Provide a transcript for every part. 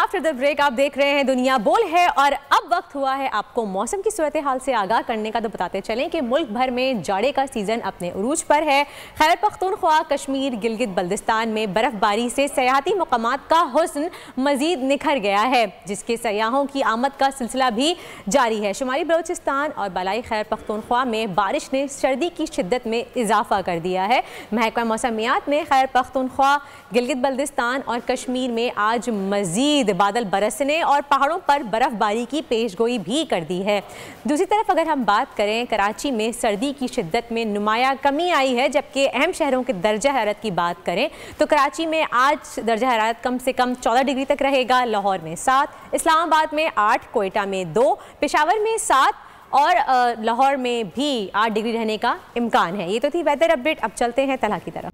After the break आप देख रहे हैं दुनिया बोल है और अब वक्त हुआ है आपको मौसम की सूरत हाल से आगाह करने का। तो बताते चलें कि मुल्क भर में जाड़े का सीज़न अपने उरूज पर है। खैबर पख्तूनख्वा, कश्मीर, गिलगित बल्दिस्तान में बर्फबारी से सयाहती मकामात का हुस्न मजीद निखर गया है, जिसके सयाहों की आमद का सिलसिला भी जारी है। शुमाली बलोचिस्तान और बालाई खैबर पख्तूनख्वा में बारिश ने सर्दी की शिद्दत में इजाफा कर दिया है। महकमा मौसमियात में खैबर पख्तूनख्वा, गिलगित बल्दिस्तान और कश्मीर में आज मजीद बादल बरसने और पहाड़ों पर बर्फबारी की पेशगोई भी कर दी है। दूसरी तरफ अगर हम बात करें, कराची में सर्दी की शिद्दत में नुमाया कमी आई है, जबकि अहम शहरों के दर्जा हरारत की बात करें तो कराची में आज दर्जा हरारत कम से कम 14 डिग्री तक रहेगा, लाहौर में 7, इस्लामाबाद में 8, कोयटा में 2, पेशावर में 7 और लाहौर में भी 8 डिग्री रहने का इम्कान है। ये तो थी वेदर अपडेट। अब चलते हैं तला की तरफ।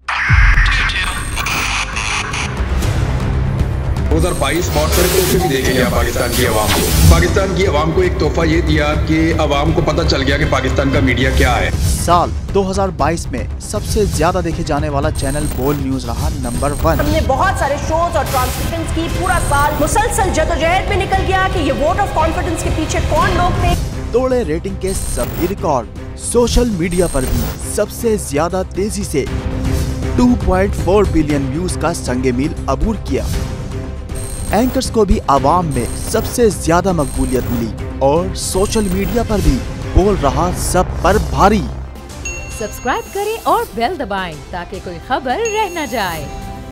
2022 बहुत सारे तोहफे भी देखे गया पाकिस्तान की आवाम को। पाकिस्तान की आवाम को एक तोहफा ये दिया कि आवाम को पता चल गया कि पाकिस्तान का मीडिया क्या है। साल 2022 में सबसे ज्यादा देखे जाने वाला चैनल बोल न्यूज रहा नंबर 1। हमने बहुत सारे शोज और ट्रांसमिशंस की, पूरा साल मुसलसल जदोजहद में निकल गया कि ये वोट ऑफ कॉन्फिडेंस के पीछे कौन लोग थे। तोड़े रेटिंग के सभी रिकॉर्ड। सोशल मीडिया पर भी सबसे ज्यादा तेजी से 2.4 बिलियन व्यूज का संगे मील अबूर किया। एंकर्स को भी आवाम में सबसे ज्यादा मकबूलियत मिली और सोशल मीडिया पर भी बोल रहा सब पर भारी। सब्सक्राइब करें और बेल दबाएं ताकि कोई खबर रह न जाए।